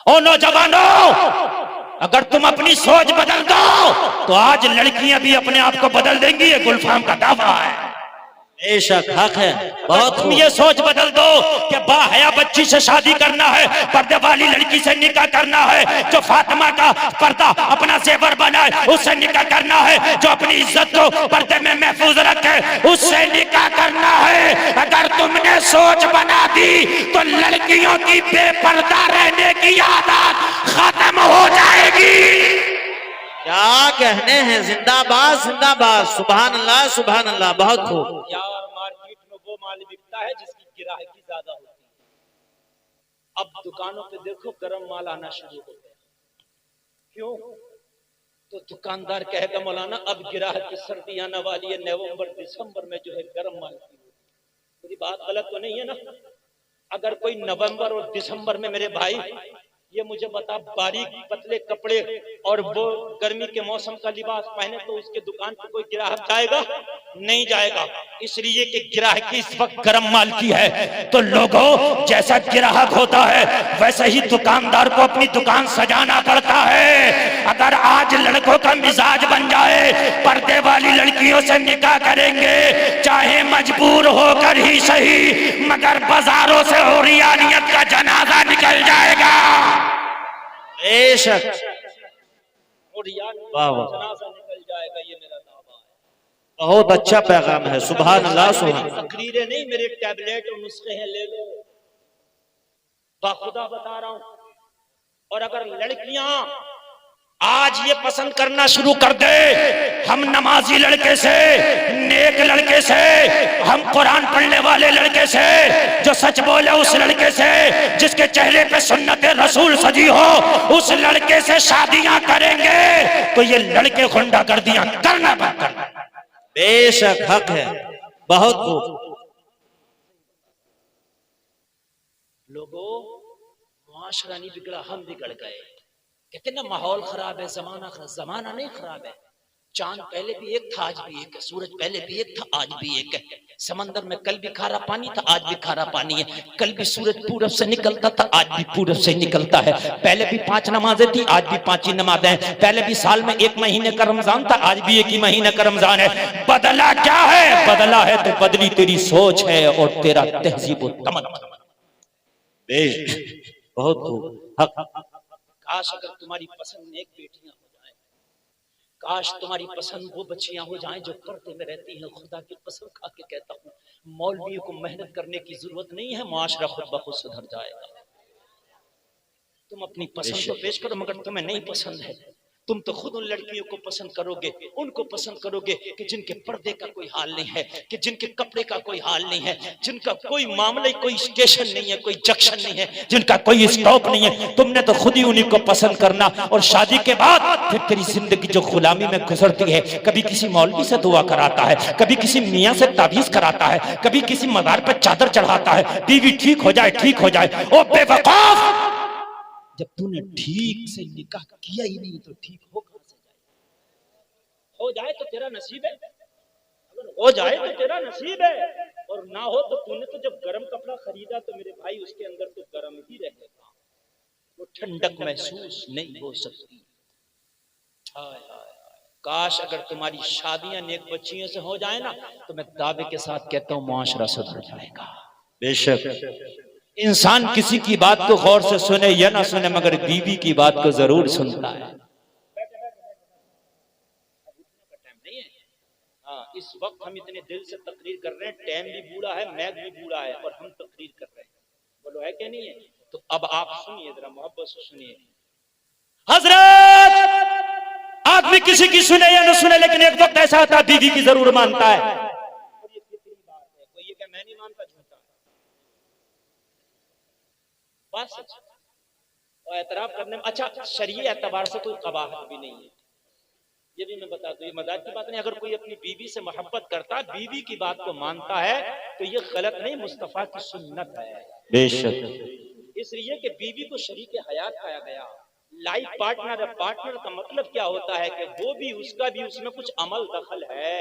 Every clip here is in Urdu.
او نوجوانوں، اگر تم اپنی سوچ بدل دو تو آج لڑکیاں بھی اپنے آپ کو بدل دیں گی، یہ گلفام کا دعویٰ ہے۔ بے شک حق ہے، بہت تم یہ سوچ بدل دو کہ با حیا بچی سے شادی کرنا ہے، پردے والی لڑکی سے نکاح کرنا ہے، جو فاطمہ کا پردہ اپنا زیور بنائے اس سے نکاح کرنا ہے، جو اپنی عزت کو پردے میں محفوظ رکھے اس سے نکاح کرنا ہے۔ اگر تم نے سوچ بنا دی تو لڑکیوں کی بے پردہ رہنے کی عادت ختم ہو جائے گی۔ کیا کہنے ہیں، زندہ باد زندہ باد، سبحان اللہ سبحان اللہ، بہت خوب۔ یار مارکیٹ میں وہ مال بکتا ہے جس کی گراہکی زیادہ ہوتی ہے۔ اب دکانوں پہ دیکھو گرم مال آنا شروع ہو گیا، کیوں؟ تو دکاندار کہے گا مولانا اب گراہک کی سردی آنے والی ہے، نومبر دسمبر میں جو ہے گرم مال کی، میری بات غلط تو نہیں ہے نا؟ اگر کوئی نومبر اور دسمبر میں میرے بھائی یہ مجھے بتا باریک پتلے کپڑے اور وہ گرمی کے موسم کا لباس پہنے تو اس کے دکان پہ کوئی گراہک جائے گا؟ نہیں جائے گا، اس لیے کہ گراہکی اس وقت گرم مال کی ہے۔ تو لوگوں، جیسا گراہک ہوتا ہے ویسے ہی دکاندار کو اپنی دکان سجانا پڑتا ہے۔ اگر آج لڑکوں کا مزاج بن جائے پردے والی لڑکیوں سے نکاح کریں گے، چاہے مجبور ہو کر ہی صحیح، مگر بازاروں سے عریانیت کا جنازہ نکل جائے گا۔ بے شک، واہ واہ، جنازہ نکل جائے گا، یہ میرا دعویٰ ہے۔ بہت اچھا پیغام ہے، سبحان اللہ سبحان اللہ۔ تقریریں نہیں، میرے ٹیبلیٹ اور نسخے ہیں، لے لو، باخدا بتا رہا ہوں۔ اور اگر لڑکیاں آج یہ پسند کرنا شروع کر دے ہم نمازی لڑکے سے، نیک لڑکے سے، ہم قرآن پڑھنے والے لڑکے سے، جو سچ بولے اس لڑکے سے، جس کے چہرے پہ سنت رسول سجی ہو، اس لڑکے سے شادیاں کریں گے تو یہ لڑکے خنڈا گردیاں کرنا بند کر دیں۔ بے شک حق ہے، بہت خوب۔ لوگوں، معاشرہ نہیں بگڑا، ہم بگڑ گئے۔ کہتے ہیں نا ماحول خراب ہے، زمانہ خراب۔ زمانہ نہیں خراب ہے، چاند پہلے بھی ایک تھا آج بھی ایک ہے، سورج پہلے بھی ایک تھا آج بھی ایک ہے، سمندر میں کل بھی کھارا پانی تھا آج بھی کھارا پانی ہے، کل بھی سورج پورب سے نکلتا تھا آج بھی پورب سے نکلتا ہے، پہلے بھی 5 نمازیں تھی آج بھی 5 ہی نمازیں ہیں، پہلے بھی سال میں 1 مہینے کا رمضان تھا آج بھی 1 ہی مہینے کا رمضان ہے۔ بدلا کیا ہے؟ بدلا ہے تو بدلی تیری سوچ ہے اور تیرا تہذیب و تمدن۔ بے شک، بہت خوب حق۔ کاش اگر تمہاری پسند نیک بیٹیاں ہو جائیں، کاش تمہاری پسند وہ بچیاں ہو جائیں جو پردے میں رہتی ہیں۔ خدا کی قسم کھا کے کہتا ہوں، مولویوں کو محنت کرنے کی ضرورت نہیں ہے، معاشرہ خود بخود سدھر جائے گا۔ تم اپنی پسند تو پیش کرو، مگر تمہیں نہیں پسند ہے، تم تو خود ان لڑکیوں کو پسند کرو گے، ان کو پسند کرو گے کہ جن کے پردے کا کوئی حال نہیں ہے، کہ جن کے کپڑے کا کوئی حال نہیں ہے، جن کا کوئی معاملہ، کوئی اسٹیشن نہیں ہے، کوئی جنکشن نہیں ہے، جن کا کوئی اسٹاپ نہیں ہے۔ تم نے تو خود ہی انہیں کو پسند کرنا، اور شادی کے بعد پھر تیری زندگی جو غلامی میں گزرتی ہے، کبھی کسی مولوی سے دعا کراتا ہے، کبھی کسی میاں سے تعویذ کراتا ہے، کبھی کسی مزار پر چادر چڑھاتا ہے، بیوی ٹھیک ہو جائے ٹھیک ہو جائے۔ او بے وقوف، جب تو نے ٹھیک سے نکاح کیا ہی نہیں تو ٹھیک ہو کہاں سے جائے؟ ہو جائے تو تیرا نصیب ہے، اگر ہو جائے تو تیرا نصیب ہے، اور نہ ہو تو تو نے تو جب گرم کپڑا خریدا تو میرے بھائی اس کے اندر تو گرم ہی رہے گا، وہ ٹھنڈک محسوس نہیں ہو سکتی۔ ہائے ہائے، کاش اگر تمہاری شادیاں نیک بچیوں سے ہو جائیں نا تو میں دعوے کے ساتھ کہتا ہوں معاشرہ سدھر جائے گا۔ بے شک، انسان کسی کی بات کو غور سے سنے یا نہ سنے مگر بیوی کی بات کو ضرور سنتا ہے۔ ہاں، اس وقت ہم اتنے دل سے تقریر کر رہے ہیں، ٹائم بھی بوڑھا ہے، میگ بھی بوڑھا ہے، اور ہم تقریر کر رہے ہیں، بولو ہے کہ نہیں ہے؟ تو اب آپ سنیے، ذرا محبت سے سنیے۔ حضرت، آدمی کسی کی سنے یا نہ سنے لیکن ایک وقت ایسا آتا ہے بیوی کی ضرور مانتا ہے، اور یہ فطری بات ہے، کوئی یہ کہ میں نہیں مانتا، جھوٹا بات سچ، اور اعتراف کرنے میں اچھا شرعی اعتبار سے کوئی قباحت بھی نہیں ہے، یہ بھی میں بتا دوں، یہ مذاق کی بات نہیں۔ اگر کوئی اپنی بیوی سے محبت کرتا ہے، بیوی کی بات کو مانتا ہے تو یہ غلط نہیں، مصطفیٰ کی سنت ہے۔ بے شک، اس لیے کہ بیوی کو شریک حیات کہا گیا، لائف پارٹنر ہے۔ پارٹنر کا مطلب کیا ہوتا ہے کہ وہ بھی، اس کا بھی اس میں کچھ عمل دخل ہے،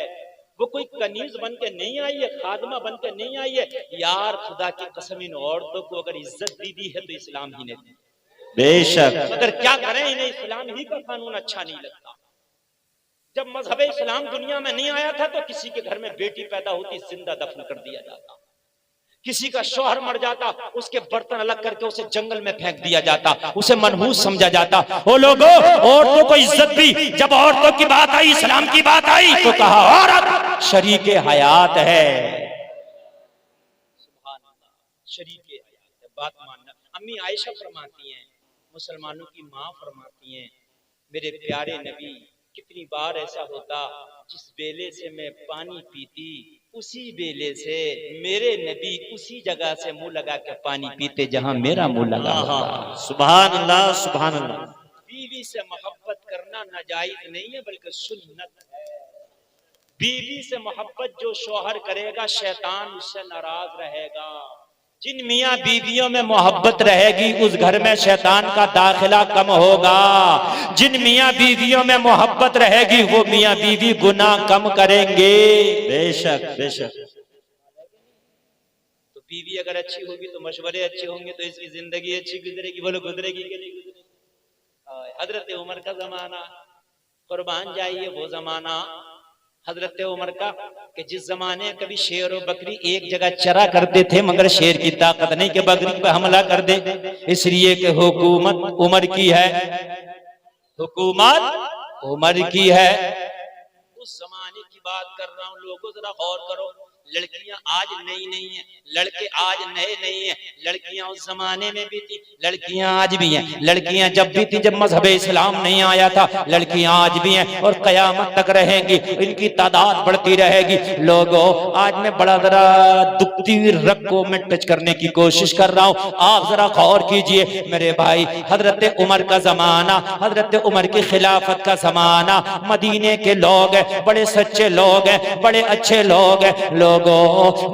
وہ کوئی کنیز بن کے نہیں آئی ہے، خادمہ بن کے نہیں آئی ہے۔ یار خدا کی قسم، ان عورتوں کو اگر عزت دی ہے تو اسلام ہی نے دی۔ بے شک مگر کیا کریں انہیں اسلام ہی کا قانون اچھا نہیں لگتا. جب مذہب اسلام دنیا میں نہیں آیا تھا تو کسی کے گھر میں بیٹی پیدا ہوتی زندہ دفن کر دیا جاتا, کسی کا شوہر مر جاتا اس کے برتن الگ کر کے اسے جنگل میں پھینک دیا جاتا, اسے منحوس سمجھا جاتا. او لوگوں, عورتوں کو عزت دی, جب عورتوں کی بات آئی, اسلام کی بات آئی تو کہا عورت شریک حیات ہے. سبحان اللہ, شریک حیات ہے, بات ماننا. امی عائشہ فرماتی ہیں, مسلمانوں کی ماں فرماتی ہیں, میرے پیارے نبی کتنی بار ایسا ہوتا جس بیلے سے میں پانی پیتی اسی بیلے سے میرے نبی اسی جگہ سے منہ لگا کے پانی پیتے جہاں میرا منہ لگا ہوتا. سبحان اللہ سبحان اللہ. بیوی سے محبت کرنا ناجائز نہیں ہے بلکہ سنت ہے. بیوی سے محبت جو شوہر کرے گا شیطان اس سے ناراض رہے گا. جن میاں بیویوں میں محبت رہے گی اس گھر میں شیطان کا داخلہ کم ہوگا. جن میاں بیویوں میں محبت رہے گی وہ میاں بیوی گناہ کم کریں گے. بے شک بے شک. تو بیوی اگر اچھی ہوگی تو مشورے اچھے ہوں گے تو اس کی زندگی اچھی گزرے گی. بولو گزرے گی کہ نہیں گزرے گی؟ حضرت عمر کا زمانہ, قربان جائیے وہ زمانہ حضرت عمر کا کہ جس زمانے کبھی شیر و بکری ایک جگہ چرا کرتے تھے مگر شیر کی طاقت نہیں کہ بکری پہ حملہ کر دے, اس لیے کہ حکومت عمر کی ہے, حکومت عمر کی ہے. اس زمانے کی بات کر رہا ہوں, لوگوں ذرا غور کرو. لڑکیاں آج نئی نہیں ہیں, لڑکے آج نئے نہیں ہیں. لڑکیاں اس زمانے میں بھی تھی, لڑکیاں آج بھی ہیں. لڑکیاں جب بھی تھی جب مذہب اسلام نہیں آیا تھا, لڑکیاں آج بھی ہیں اور قیامت تک رہیں گی. ان کی تعداد بڑھتی رہے گی. لوگوں آج میں بڑا ذرا دکھتی ہوئی رگ کو میں ٹچ کرنے کی کوشش کر رہا ہوں, آپ ذرا غور کیجئے میرے بھائی. حضرت عمر کا زمانہ, حضرت عمر کی خلافت کا زمانہ, مدینے کے لوگ ہیں بڑے سچے لوگ ہیں, بڑے اچھے لوگ ہیں. لوگوں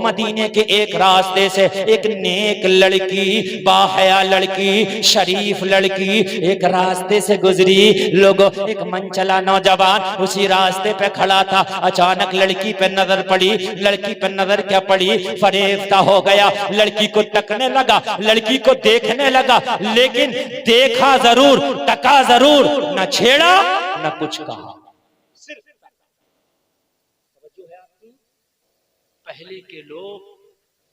مدینے کے ایک راستے سے ایک نیک لڑکی, باحیا لڑکی, شریف لڑکی ایک راستے سے گزری. لوگوں ایک منچلا نوجوان اسی راستے پہ کھڑا تھا. اچانک لڑکی پہ نظر پڑی. لڑکی پہ نظر کیا پڑی, فریفتہ ہو گیا. لڑکی کو تکنے لگا, لڑکی کو دیکھنے لگا, لیکن دیکھا ضرور تکا ضرور, نہ چھیڑا نہ کچھ کہا. پہلے کے لوگ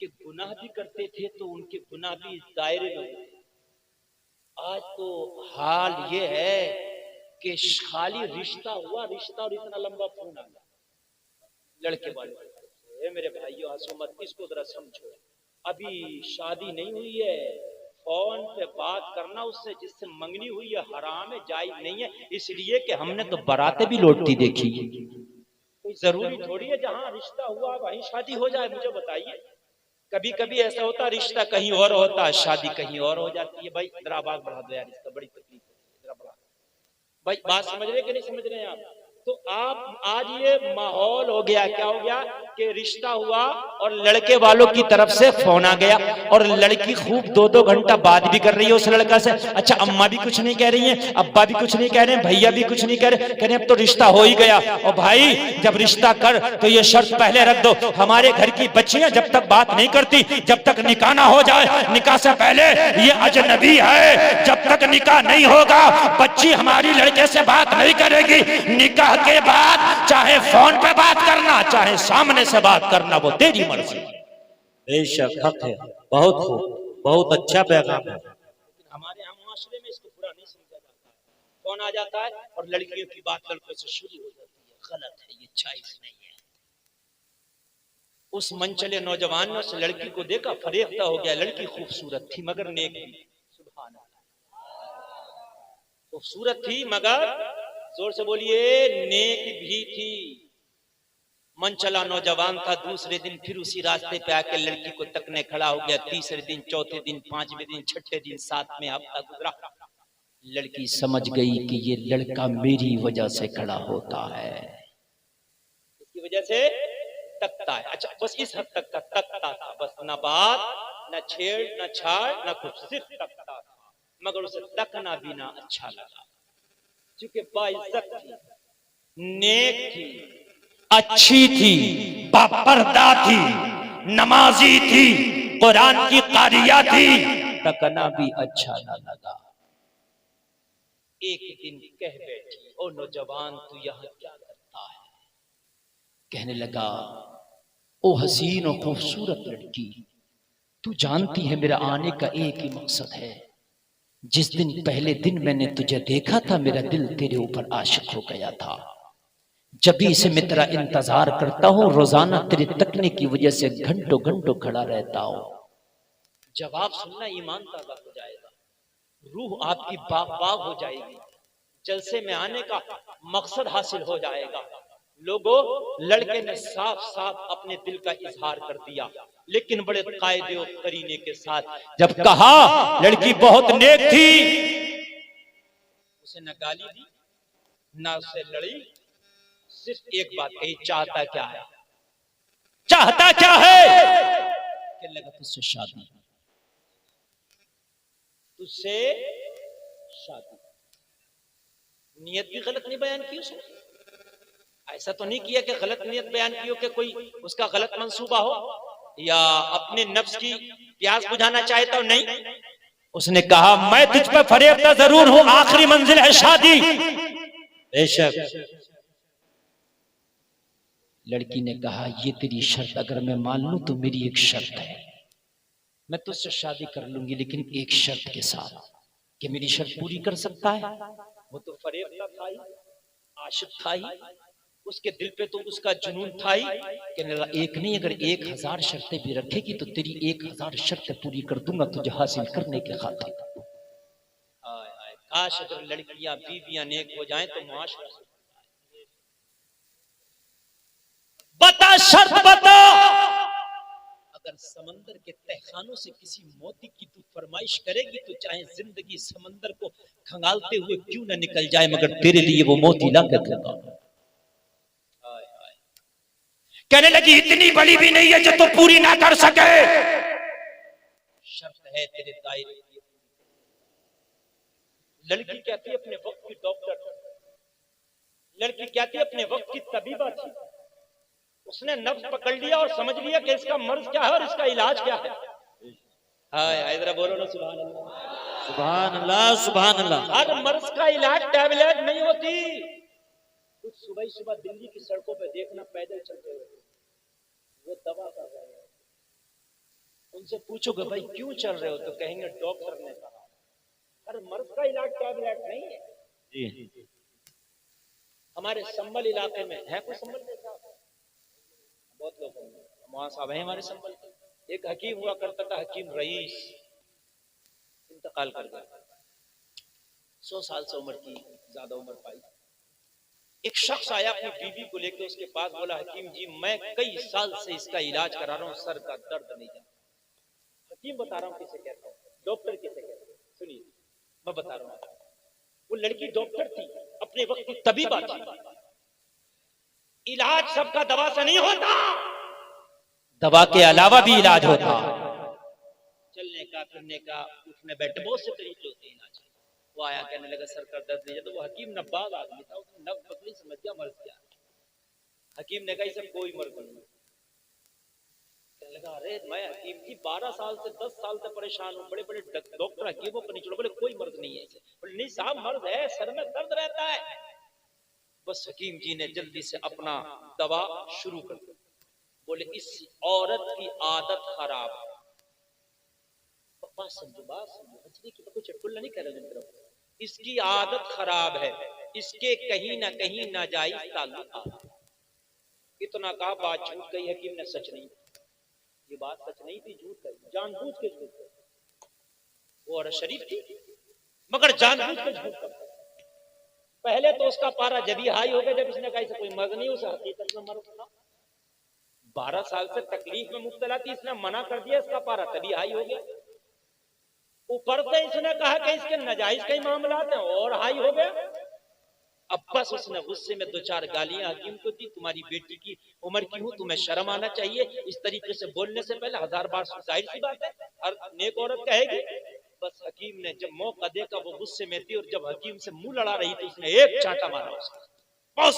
کہ گناہ بھی کرتے تھے تو ان کے گناہ بھی اس دائرے میں ہوتے. آج تو حال یہ ہے کہ خالی رشتہ ہوا, رشتہ اور اتنا لمبا فون آ گیا لڑکے والے. میرے بھائیو عصمت اس کو ذرا سمجھو, ابھی شادی نہیں ہوئی ہے, فون پہ بات کرنا اس سے جس سے منگنی ہوئی ہے حرام ہے, جائز نہیں ہے. اس لیے کہ ہم نے تو براتیں بھی لوٹتی دیکھی. ضروری تھوڑی ہے جہاں رشتہ ہوا وہیں شادی ہو جائے. مجھے بتائیے, کبھی کبھی ایسا ہوتا رشتہ کہیں اور ہوتا ہے, شادی کہیں اور ہو جاتی ہے. بھائی ذرا آواز بڑھا دو یار, اس کا بڑی تکلیف ہے, ذرا بڑھا. بھائی بات سمجھ رہے کہ نہیں سمجھ رہے ہیں آپ؟ تو آپ آج یہ ماحول ہو گیا, کیا ہو گیا کہ رشتہ ہوا اور لڑکے والوں کی طرف سے فون آ گیا اور لڑکی خوب 2-2 گھنٹہ بات بھی کر رہی ہے اس لڑکا سے. اچھا اماں بھی کچھ نہیں کہہ رہی ہیں, ابا بھی کچھ نہیں کہہ رہے ہیں, بھیا بھی کچھ نہیں کہہ رہے, کہہ رہے اب تو رشتہ ہو ہی گیا. اور بھائی جب رشتہ کر تو یہ شرط پہلے رکھ دو, ہمارے گھر کی بچیاں جب تک بات نہیں کرتی, جب تک نکاح نہ ہو جائے, نکاح سے پہلے یہ اجنبی ہے. جب تک نکاح نہیں ہوگا بچی ہماری لڑکے سے بات نہیں کرے گی. نکاح کے بعد چاہے فون پہ بات کرنا چاہے سامنے سے بات کرنا وہ تیری مرضی. بے شک حق ہے, بہت خوب, بہت اچھا پیغام ہے. ہمارے یہاں معاشرے میں اس کو برا نہیں سمجھا جاتا ہے. فون آ جاتا ہے اور لڑکیوں کی بات لڑکوں سے شروع ہو جاتی ہے. غلط ہے, یہ جائز نہیں ہے. اس منچلے نوجوان نے اس لڑکی کو دیکھا, فریفتہ ہو گیا. لڑکی خوبصورت تھی مگر نیک تھی. سبحان اللہ, خوبصورت تھی مگر زور سے بولیے نیک بھی تھی. منچلا نوجوان تھا. دوسرے دن پھر اسی راستے پہ آ کے لڑکی کو تکنے کھڑا ہو گیا. تیسرے دن, چوتھے دن, 5ویں دن, 6ٹھے دن, 7واں ہفتہ گزرا. لڑکی سمجھ گئی کہ یہ لڑکا میری وجہ سے کھڑا ہوتا ہے, اس کی وجہ سے تکتا ہے. اچھا بس اس حد تک کا تکتا تھا, بس نہ بات نہ چھیڑ نہ چھاڑ نہ کچھ, صرف تکتا تھا. مگر اسے تکنا بھی نہ اچھا لگا, چونکہ باعزت تھی, نیک تھی, اچھی تھی, باپردہ تھی, نمازی تھی, قرآن کی قاریہ تھی. تکنا بھی اچھا نہ لگا. ایک دن کہہ بیٹھی، او نوجوان تو یہاں کیا کرتا ہے؟ کہنے لگا، او حسین و خوبصورت لڑکی، تو جانتی ہے میرا آنے کا ایک ہی مقصد ہے۔ جس دن پہلے دن میں نے تجھے دیکھا تھا میرا دل تیرے اوپر عاشق ہو گیا تھا، جبھی سے میں تیرا انتظار کرتا ہوں، روزانہ تیرے تکنے کی وجہ سے گھنٹوں گھنٹوں کھڑا رہتا ہوں۔ جواب سننا ایمان تازہ ہو جائے گا، روح آپ کی باغ باغ ہو جائے گی، جلسے میں آنے کا مقصد حاصل ہو جائے گا۔ لوگوں، لڑکے نے صاف صاف اپنے دل کا اظہار کر دیا، لیکن بڑے قاعدے و قرینے کے ساتھ۔ جب کہا لڑکی بہت نیک تھی، اسے نہ گالی دی نہ اسے لڑی، صرف ایک بات کہی، چاہتا کیا ہے؟ چاہتا کیا ہے؟ کہ لگا تجھ سے شادی، تجھ سے شادی۔ نیت بھی غلط نہیں بیان کی اس نے، ایسا تو نہیں کیا کہ غلط نیت بیان کی ہو کہ کوئی اس کا غلط منصوبہ ہو یا اپنے نفس کی پیاس بجھانا چاہتا ہو، نہیں، اس نے کہا میں تجھ پہ فریفتہ ضرور ہوں، آخری منزل ہے شادی۔ بے شک۔ لڑکی نے کہا یہ تیری شرط اگر میں مان لوں تو میری ایک شرط ہے، میں تجھ سے شادی کر لوں گی لیکن ایک شرط کے ساتھ، کہ میری شرط پوری کر سکتا ہے؟ وہ تو فریفتہ تھا ہی، عاشق تھا ہی، اس کے دل پہ تو اس کا جنون تھا ہی، کہ ایک نہیں اگر 1000 شرطیں بھی رکھے گی تو تیری 1000 شرطیں پوری کر دوں گا تجھے حاصل کرنے کے خاطر۔ کاش اگر لڑکیاں بیویاں نیک ہو جائیں تو معاشرہ بتا، شرط بتا۔ اگر سمندر کے تہخانوں سے کسی موتی کی تو فرمائش کرے گی تو چاہے زندگی سمندر کو کھنگالتے ہوئے کیوں نہ نکل جائے مگر تیرے لیے وہ موتی لا کر دوں گا۔ کہنے لگی اتنی بڑی بھی نہیں ہے جو تو پوری نہ کر سکے، شرط ہے تیرے دائرے کی۔ لڑکی کہتی اپنے وقت کی ڈاکٹر، لڑکی کہتی اپنے وقت کی طبیبہ تھی، اس نے نفس پکڑ لیا اور سمجھ لیا کہ اس کا مرض کیا ہے اور اس کا علاج کیا ہے۔ ذرا بولو نا سبحان اللہ، سبحان اللہ، سبحان اللہ۔ ہر مرض کا علاج ٹیبلٹ نہیں ہوتی۔ کچھ صبح صبح دلی کی سڑکوں پہ دیکھنا پیدل چلتے ہوئے، وہ دوا کر رہے ہیں، ان سے پوچھو گے بھائی کیوں چل رہے ہو تو کہیں گے ڈاکٹر نے کہا۔ ہر مرض کا علاج ٹیبلٹ نہیں ہے جی۔ ہمارے سنبل علاقے میں ہے کوئی سنبل جیسا؟ بہت لوگ وہاں صاحب ہیں ہمارے سنبل کے، ایک حکیم ہوا کرتا تھا، حکیم رئیس، انتقال کر گیا، 100 سال سے عمر کی زیادہ عمر پائی۔ ایک شخص آیا اپنی بیوی کو لے کے اس کے پاس، بولا حکیم جی میں کئی سال سے اس کا علاج کرا رہا ہوں، سر کا درد نہیں جاتا۔ حکیم بتا رہا ہوں کسے کہتا ہوں، ڈاکٹر کسے کہتا ہوں، سنیے میں بتا رہا ہوں۔ وہ لڑکی ڈاکٹر تھی، اپنے وقت کی طبیبہ تھی۔ علاج سب کا دوا سے نہیں ہوتا، دوا کے علاوہ بھی علاج ہوتا، چلنے کا، پھرنے کا، اٹھنے بیٹھنے بہت سے طریقے ہوتے ہیں علاج۔ وہ آیا کہنے لگا سر کا درد نہیں ہے، تو وہ حکیم نباغ آدمی تھا، اس نے نب بکری سمجھ گیا مرض کیا۔ حکیم نے کہا اسے کوئی مرض نہیں۔ کہنے لگا ارے میں حکیم جی 12 سال سے 10 سال سے پریشان ہوں، بڑے بڑے ڈاکٹر حکیموں کو نہیں چھوڑو، بولے کوئی مرض نہیں ہے اسے۔ بولے نہیں صاحب مرض ہے، سر میں درد رہتا ہے۔ بس حکیم جی نے جلدی سے اپنا دوا شروع کر دی، بولے اس عورت کی عادت خراب ہے۔ بات سمجھو، بات سمجھو، حجری کی تو کچھ چٹکلا نہیں کہہ رہے، اس کی عادت خراب ہے، اس کے کہیں نہ کہیں ناجائز تعلقات۔ اتنا کہا بات جھوٹ گئی، حکیم نے سچ نہیں، یہ بات سچ نہیں تھی، جھوٹ گئی، جان بوجھ کے جھوٹ گئی۔ وہ عورت شریف تھی مگر جان بوجھ کے جھوٹ کرتا۔ پہلے تو اس کا پارا جبھی ہائی ہو گیا جب اس نے کہا اسے کوئی مرض نہیں، اسے حقیقت میں مرض تھا۔ 12 سال سے تکلیف میں مبتلا تھی، اس نے منع کر دیا، اس کا پارا تبھی ہائی ہو گیا۔ اوپر سے اس نے کہا کہ اس کے ناجائز کئی معاملات ہیں اور ہائی ہو گیا۔ اب بس اس نے غصے میں 2-4 گالیاں حکیم کو دی، تمہاری بیٹی کی عمر کی ہوں، تمہیں شرم آنا چاہیے، اس طریقے سے بولنے سے پہلے 1000 بار ظاہر سی بات ہے ہر نیک عورت کہے گی۔ بس حکیم نے جب موقع دیکھا وہ غصے میں تھی، اور جب حکیم سے منہ لڑا رہی تھی اس نے ایک چانٹا مارا اس کو، بس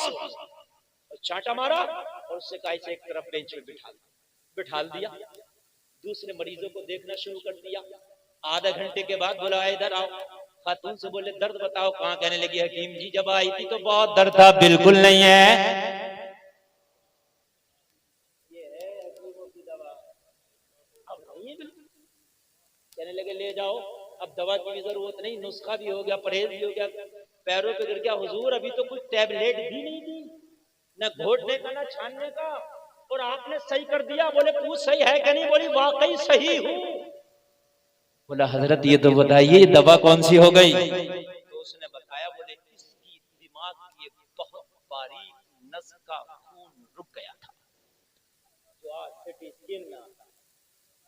چانٹا مارا اور اس سے کہا اسے ایک طرف بینچ میں بٹھا دیا۔ دوسرے مریضوں کو دیکھنا شروع کر دیا۔ آدھا گھنٹے کے بعد بولا ادھر آؤ، خاتون سے بولے درد بتاؤ کہاں؟ کہنے لگی حکیم جی جب آئی تھی تو بہت درد تھا، بالکل نہیں ہے۔ یہ ہے حکیموں کی دوا، اب نہیں ہے بالکل۔ کہنے لگے لے جاؤ، اب دوا کی بھی ضرورت نہیں، نسخہ بھی ہو گیا، پرہیز بھی ہو گیا، پیروں پہ گر گیا۔ حضور ابھی تو کوئی ٹیبلیٹ بھی نہیں دی، نہ گھوٹنے کا نہ چھاننے کا، اور آپ نے صحیح کر دیا۔ بولے پوچھ صحیح ہے کہ نہیں؟ بولی واقعی صحیح ہوں۔ بولا حضرت یہ تو بتائیے دوا کون سی ہو گئی؟ تو اس نے بتایا، بولے اس کی دماغ کی ایک بہت باریک نس کا خون رک گیا تھا، جو آج سٹی اسکین میں آتا ہے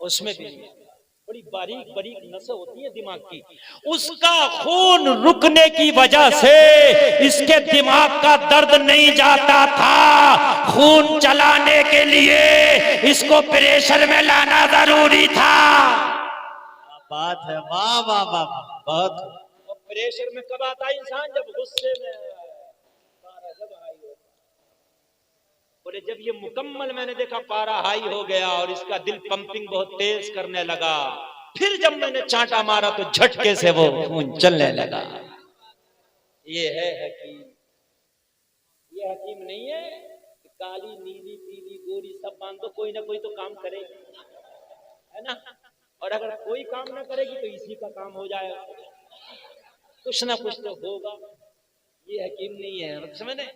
اس میں بھی بڑی باریک باریک نسیں ہوتی ہیں دماغ کی، اس کا خون رکنے کی وجہ سے اس کے دماغ کا درد نہیں جاتا تھا۔ خون چلانے کے لیے اس کو پریشر میں لانا ضروری تھا۔ بات ہے، واہ واہ واہ، بہت۔ اور پریشر میں کب آتا ہے انسان؟ جب غصے میں پارا جب ہائی ہو۔ بولے جب یہ مکمل میں نے دیکھا پارا ہائی ہو گیا اور اس کا دل پمپنگ بہت تیز کرنے لگا، پھر جب میں نے چانٹا مارا تو جھٹکے سے وہ خون چلنے لگا۔ یہ ہے حکیم۔ یہ حکیم نہیں ہے کہ کالی نیلی پیلی گوری سب باندھو، کوئی نہ کوئی تو کام کرے گی، ہے نا؟ اور اگر کوئی کام نہ کرے گی تو اسی کا کام ہو جائے گا، کچھ نہ کچھ تو ہوگا۔ یہ حکیم نہیں ہے، سمجھ لیں۔